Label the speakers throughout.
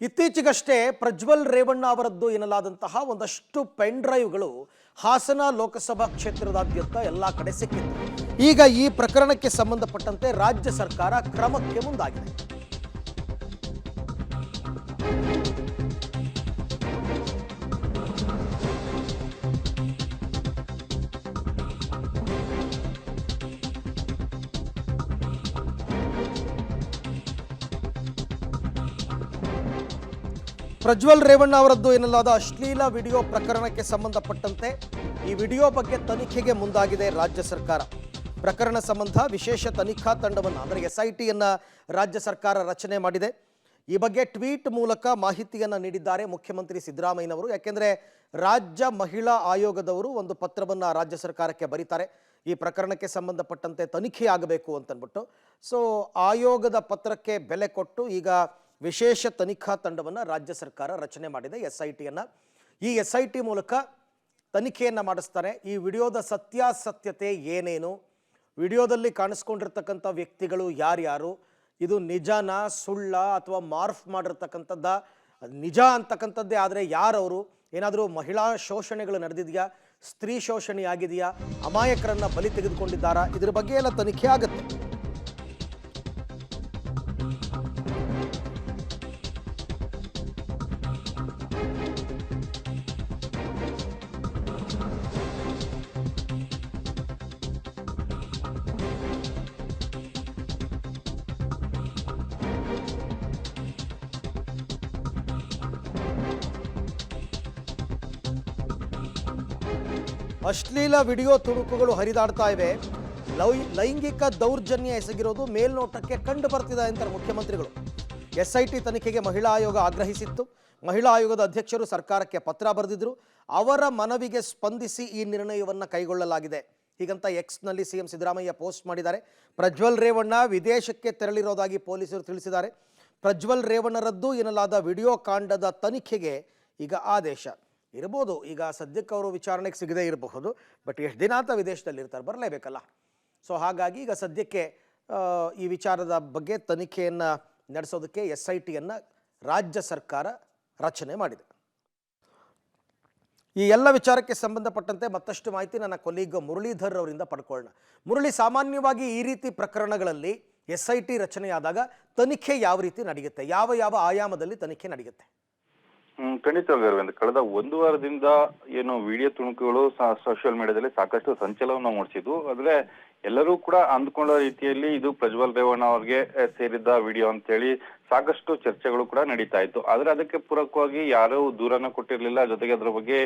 Speaker 1: ಇತ್ತೀಚೆಗಷ್ಟೇ ಪ್ರಜ್ವಲ್ ರೇವಣ್ಣ ಅವರದ್ದು ಎನ್ನಲಾದಂತಹ ಒಂದಷ್ಟು ಪೆನ್ ಡ್ರೈವ್ಗಳು ಹಾಸನ ಲೋಕಸಭಾ ಕ್ಷೇತ್ರದಾದ್ಯಂತ ಎಲ್ಲ ಕಡೆ ಸಿಕ್ಕಿತ್ತು. ಈಗ ಈ ಪ್ರಕರಣಕ್ಕೆ ಸಂಬಂಧಪಟ್ಟಂತೆ ರಾಜ್ಯ ಸರ್ಕಾರ ಕ್ರಮಕ್ಕೆ ಮುಂದಾಗಿದೆ. ಪ್ರಜ್ವಲ್ ರೇವಣ್ಣ ಅವರದ್ದು ಎನ್ನಲಾದ ಅಶ್ಲೀಲ ವಿಡಿಯೋ ಪ್ರಕರಣಕ್ಕೆ ಸಂಬಂಧಪಟ್ಟಂತೆ ಈ ವಿಡಿಯೋ ಬಗ್ಗೆ ತನಿಖೆಗೆ ಮುಂದಾಗಿದೆ ರಾಜ್ಯ ಸರ್ಕಾರ. ಪ್ರಕರಣ ಸಂಬಂಧ ವಿಶೇಷ ತನಿಖಾ ತಂಡವನ್ನು ಅಂದರೆ SITಯನ್ನು ರಾಜ್ಯ ಸರ್ಕಾರ ರಚನೆ ಮಾಡಿದೆ. ಈ ಬಗ್ಗೆ ಟ್ವೀಟ್ ಮೂಲಕ ಮಾಹಿತಿಯನ್ನು ನೀಡಿದ್ದಾರೆ ಮುಖ್ಯಮಂತ್ರಿ ಸಿದ್ದರಾಮಯ್ಯನವರು. ಯಾಕೆಂದರೆ ರಾಜ್ಯ ಮಹಿಳಾ ಆಯೋಗದವರು ಒಂದು ಪತ್ರವನ್ನು ರಾಜ್ಯ ಸರ್ಕಾರಕ್ಕೆ ಬರೀತಾರೆ. ಈ ಪ್ರಕರಣಕ್ಕೆ ಸಂಬಂಧಪಟ್ಟಂತೆ ತನಿಖೆಯಾಗಬೇಕು ಅಂತಂದ್ಬಿಟ್ಟು. ಸೊ ಆಯೋಗದ ಪತ್ರಕ್ಕೆ ಬೆಲೆ ಕೊಟ್ಟು ಈಗ ವಿಶೇಷ ತನಿಖಾ ತಂಡವನ್ನು ರಾಜ್ಯ ಸರ್ಕಾರ ರಚನೆ ಮಾಡಿದೆ, SITಯನ್ನು. ಈ SIT ಮೂಲಕ ತನಿಖೆಯನ್ನು ಮಾಡಿಸ್ತಾರೆ. ಈ ವಿಡಿಯೋದ ಸತ್ಯಾಸತ್ಯತೆ ಏನೇನು, ವಿಡಿಯೋದಲ್ಲಿ ಕಾಣಿಸ್ಕೊಂಡಿರ್ತಕ್ಕಂಥ ವ್ಯಕ್ತಿಗಳು ಯಾರ್ಯಾರು, ಇದು ನಿಜನ ಸುಳ್ಳ ಅಥವಾ ಮಾರ್ಫ್ ಮಾಡಿರ್ತಕ್ಕಂಥದ್ದ, ನಿಜ ಅಂತಕ್ಕಂಥದ್ದೇ ಆದರೆ ಯಾರವರು, ಏನಾದರೂ ಮಹಿಳಾ ಶೋಷಣೆಗಳು ನಡೆದಿದೆಯಾ, ಸ್ತ್ರೀ ಶೋಷಣೆ ಆಗಿದೆಯಾ, ಅಮಾಯಕರನ್ನು ಬಲಿ ತೆಗೆದುಕೊಂಡಿದ್ದಾರಾ, ಇದ್ರ ಬಗ್ಗೆ ಎಲ್ಲ ತನಿಖೆ ಆಗುತ್ತೆ. ಅಶ್ಲೀಲ ವಿಡಿಯೋ ತುಣುಕುಗಳು ಹರಿದಾಡ್ತಾ ಇವೆ. ಲೈಂಗಿಕ ದೌರ್ಜನ್ಯ ಎಸಗಿರೋದು ಮೇಲ್ನೋಟಕ್ಕೆ ಕಂಡು ಬರ್ತಿದೆ ಅಂತಾರೆ ಮುಖ್ಯಮಂತ್ರಿಗಳು. SIT ತನಿಖೆಗೆ ಮಹಿಳಾ ಆಯೋಗ ಆಗ್ರಹಿಸಿತ್ತು. ಮಹಿಳಾ ಆಯೋಗದ ಅಧ್ಯಕ್ಷರು ಸರ್ಕಾರಕ್ಕೆ ಪತ್ರ ಬರೆದಿದ್ರು. ಅವರ ಮನವಿಗೆ ಸ್ಪಂದಿಸಿ ಈ ನಿರ್ಣಯವನ್ನು ಕೈಗೊಳ್ಳಲಾಗಿದೆ. ಹೀಗಂತ Xನಲ್ಲಿ CM ಸಿದ್ದರಾಮಯ್ಯ ಪೋಸ್ಟ್ ಮಾಡಿದ್ದಾರೆ. ಪ್ರಜ್ವಲ್ ರೇವಣ್ಣ ವಿದೇಶಕ್ಕೆ ತೆರಳಿರೋದಾಗಿ ಪೊಲೀಸರು ತಿಳಿಸಿದ್ದಾರೆ. ಪ್ರಜ್ವಲ್ ರೇವಣ್ಣರದ್ದು ಎನ್ನಲಾದ ವಿಡಿಯೋ ಕಾಂಡದ ತನಿಖೆಗೆ ಈಗ ಆದೇಶ ಇರಬಹುದು. ಈಗ ಸದ್ಯಕ್ಕೆ ಅವರು ವಿಚಾರಣೆಗೆ ಸಿಗದೇ ಇರಬಹುದು, ಬಟ್ ಎಷ್ಟು ದಿನ ಅಂತ ವಿದೇಶದಲ್ಲಿ ಇರ್ತಾರೆ, ಬರಲೇಬೇಕಲ್ಲ. ಸೊ ಹಾಗಾಗಿ ಈಗ ಸದ್ಯಕ್ಕೆ ಈ ವಿಚಾರದ ಬಗ್ಗೆ ತನಿಖೆಯನ್ನು ನಡೆಸೋದಕ್ಕೆ SITಯನ್ನು ರಾಜ್ಯ ಸರ್ಕಾರ ರಚನೆ ಮಾಡಿದೆ. ಈ ಎಲ್ಲ ವಿಚಾರಕ್ಕೆ ಸಂಬಂಧಪಟ್ಟಂತೆ ಮತ್ತಷ್ಟು ಮಾಹಿತಿ ನನ್ನ ಕೊಲೀಗ್ ಮುರಳೀಧರ್ ಅವರಿಂದ ಪಡ್ಕೊಳ್ಳೋಣ. ಮುರಳಿ, ಸಾಮಾನ್ಯವಾಗಿ ಈ ರೀತಿ ಪ್ರಕರಣಗಳಲ್ಲಿ SIT ರಚನೆಯಾದಾಗ ತನಿಖೆ ಯಾವ ರೀತಿ ನಡೆಯುತ್ತೆ, ಯಾವ ಯಾವ ಆಯಾಮದಲ್ಲಿ ತನಿಖೆ ನಡೆಯುತ್ತೆ?
Speaker 2: ಖಂಡಿತವಾಗಿ ಅರವಿಂದ್, ಕಳೆದ ಒಂದು ವಾರದಿಂದ ಏನು ವಿಡಿಯೋ ತುಣುಕುಗಳು ಸೋಷಿಯಲ್ ಮೀಡಿಯಾದಲ್ಲಿ ಸಾಕಷ್ಟು ಸಂಚಲನ ಮೂಡಿಸಿದ್ವು. ಆದ್ರೆ ಎಲ್ಲರೂ ಕೂಡ ಅಂದ್ಕೊಂಡ ರೀತಿಯಲ್ಲಿ ಇದು ಪ್ರಜ್ವಲ್ ರೇವಣ್ಣ ಅವ್ರಿಗೆ ಸೇರಿದ್ದ ವಿಡಿಯೋ ಅಂತ ಹೇಳಿ ಸಾಕಷ್ಟು ಚರ್ಚೆಗಳು ಕೂಡ ನಡೀತಾ ಇತ್ತು. ಆದ್ರೆ ಅದಕ್ಕೆ ಪೂರಕವಾಗಿ ಯಾರು ದೂರನ್ನ ಕೊಟ್ಟಿರ್ಲಿಲ್ಲ, ಜೊತೆಗೆ ಅದ್ರ ಬಗ್ಗೆ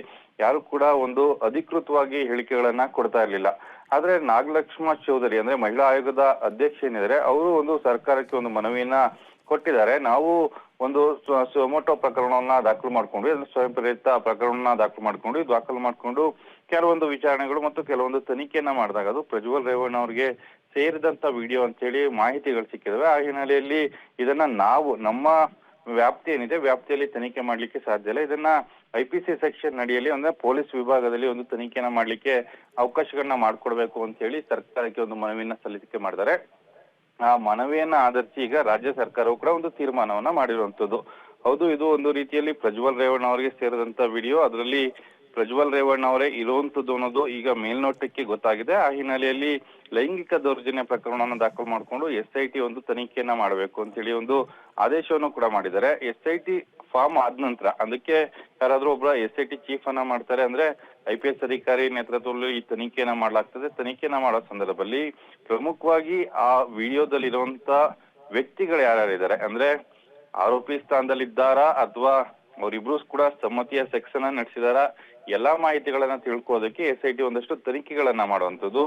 Speaker 2: ಯಾರು ಕೂಡ ಒಂದು ಅಧಿಕೃತವಾಗಿ ಹೇಳಿಕೆಗಳನ್ನ ಕೊಡ್ತಾ ಇರ್ಲಿಲ್ಲ. ಆದ್ರೆ ನಾಗಲಕ್ಷ್ಮ ಚೌಧರಿ ಅಂದ್ರೆ ಮಹಿಳಾ ಆಯೋಗದ ಅಧ್ಯಕ್ಷ ಏನಿದ್ದಾರೆ, ಅವರು ಒಂದು ಸರ್ಕಾರಕ್ಕೆ ಒಂದು ಮನವಿಯನ್ನ ಕೊಟ್ಟಿದ್ದಾರೆ. ನಾವು ಒಂದು ಸುಮೋಟೋ ಪ್ರಕರಣವನ್ನ ದಾಖಲು ಮಾಡ್ಕೊಂಡು, ಸ್ವಯಂ ಪ್ರೇರಿತ ಪ್ರಕರಣವನ್ನ ದಾಖಲು ಮಾಡ್ಕೊಂಡು ಕೆಲವೊಂದು ವಿಚಾರಣೆಗಳು ಮತ್ತು ಕೆಲವೊಂದು ತನಿಖೆಯನ್ನ ಮಾಡಿದಾಗ ಅದು ಪ್ರಜ್ವಲ್ ರೇವಣ್ಣ ಅವ್ರಿಗೆ ಸೇರಿದಂತ ವಿಡಿಯೋ ಅಂತ ಹೇಳಿ ಮಾಹಿತಿಗಳು ಸಿಕ್ಕಿದಾವೆ. ಆ ಹಿನ್ನೆಲೆಯಲ್ಲಿ ಇದನ್ನ ನಾವು ನಮ್ಮ ವ್ಯಾಪ್ತಿ ಏನಿದೆ ವ್ಯಾಪ್ತಿಯಲ್ಲಿ ತನಿಖೆ ಮಾಡ್ಲಿಕ್ಕೆ ಸಾಧ್ಯ ಇಲ್ಲ. ಇದನ್ನ IPC ಸೆಕ್ಷನ್ ಅಡಿಯಲ್ಲಿ ಅಂದ್ರೆ ಪೊಲೀಸ್ ವಿಭಾಗದಲ್ಲಿ ಒಂದು ತನಿಖೆಯನ್ನ ಮಾಡ್ಲಿಕ್ಕೆ ಅವಕಾಶಗಳನ್ನ ಮಾಡ್ಕೊಡ್ಬೇಕು ಅಂತ ಹೇಳಿ ಸರ್ಕಾರಕ್ಕೆ ಒಂದು ಮನವಿಯನ್ನ ಸಲ್ಲಿಕೆ ಮಾಡಿದ್ದಾರೆ. ಆ ಮನವಿಯನ್ನ ಆಧರಿಸಿ ಈಗ ರಾಜ್ಯ ಸರ್ಕಾರವು ಕೂಡ ಒಂದು ತೀರ್ಮಾನವನ್ನ ಮಾಡಿರುವಂತದ್ದು. ಹೌದು, ಇದು ಒಂದು ರೀತಿಯಲ್ಲಿ ಪ್ರಜ್ವಲ್ ರೇವಣ್ಣ ಅವರಿಗೆ ಸೇರಿದಂತ ವಿಡಿಯೋ, ಅದರಲ್ಲಿ ಪ್ರಜ್ವಲ್ ರೇವಣ್ಣ ಅವರೇ ಇರುವಂತದ್ದು ಅನ್ನೋದು ಈಗ ಮೇಲ್ನೋಟಕ್ಕೆ ಗೊತ್ತಾಗಿದೆ. ಆ ಹಿನ್ನೆಲೆಯಲ್ಲಿ ಲೈಂಗಿಕ ದೌರ್ಜನ್ಯ ಪ್ರಕರಣವನ್ನು ದಾಖಲು ಮಾಡಿಕೊಂಡು SIT ಒಂದು ತನಿಖೆಯನ್ನ ಮಾಡಬೇಕು ಅಂತ ಹೇಳಿ ಒಂದು ಆದೇಶವನ್ನು ಕೂಡ ಮಾಡಿದ್ದಾರೆ. SIT ಫಾರ್ಮ್ ಆದ ನಂತರ ಅದಕ್ಕೆ ಯಾರಾದ್ರೂ ಒಬ್ಬರ SIT ಚೀಫ್ ಅನ್ನ ಮಾಡ್ತಾರೆ, ಅಂದ್ರೆ IPS ಅಧಿಕಾರಿ ನೇತೃತ್ವದಲ್ಲಿ ಈ ತನಿಖೆಯನ್ನ ಮಾಡಲಾಗ್ತದೆ. ತನಿಖೆಯನ್ನ ಮಾಡೋ ಸಂದರ್ಭದಲ್ಲಿ ಪ್ರಮುಖವಾಗಿ ಆ ವಿಡಿಯೋದಲ್ಲಿ ಇರುವಂತ ವ್ಯಕ್ತಿಗಳು ಯಾರ್ಯಾರಿದ್ದಾರೆ, ಅಂದ್ರೆ ಆರೋಪಿ ಸ್ಥಾನದಲ್ಲಿದ್ದಾರಾ ಅಥವಾ ಅವರಿಬ್ರು ಕೂಡ ಸಮ್ಮತಿಯ ಸೆಕ್ಸ್ ಅನ್ನ ನಡೆಸಿದಾರ, ಎಲ್ಲಾ ಮಾಹಿತಿಗಳನ್ನ ತಿಳ್ಕೋದಕ್ಕೆ SIT ಒಂದಷ್ಟು ತನಿಖೆಗಳನ್ನ ಮಾಡುವಂತದ್ದು.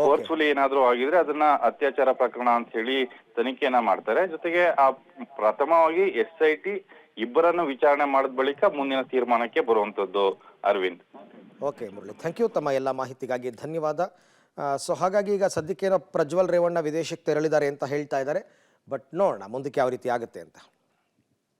Speaker 2: ಫೋರ್ಸ್ಫುಲಿ ಏನಾದ್ರೂ ಆಗಿದ್ರೆ ಅದನ್ನ ಅತ್ಯಾಚಾರ ಪ್ರಕರಣ ಅಂತ ಹೇಳಿ ತನಿಖೆಯನ್ನ ಮಾಡ್ತಾರೆ. ಜೊತೆಗೆ ಆ ಪ್ರಥಮವಾಗಿ SIT ಇಬ್ಬರನ್ನು ವಿಚಾರಣೆ ಮಾಡಿದ ಬಳಿಕ ಮುಂದಿನ ತೀರ್ಮಾನಕ್ಕೆ ಬರುವಂತದ್ದು. Arvind.
Speaker 1: Okay Murali, thank you. ತಮ್ಮ ಎಲ್ಲ ಮಾಹಿತಿಗಾಗಿ ಧನ್ಯವಾದ. ಸೊ ಹಾಗಾಗಿ ಈಗ ಸದ್ಯಕ್ಕೇನೋ ಪ್ರಜ್ವಲ್ ರೇವಣ್ಣ ವಿದೇಶಕ್ಕೆ ತೆರಳಿದ್ದಾರೆ ಅಂತ ಹೇಳ್ತಾ ಇದ್ದಾರೆ, ಬಟ್ ನೋಡೋಣ ಮುಂದಕ್ಕೆ ಯಾವ ರೀತಿ ಆಗುತ್ತೆ ಅಂತ.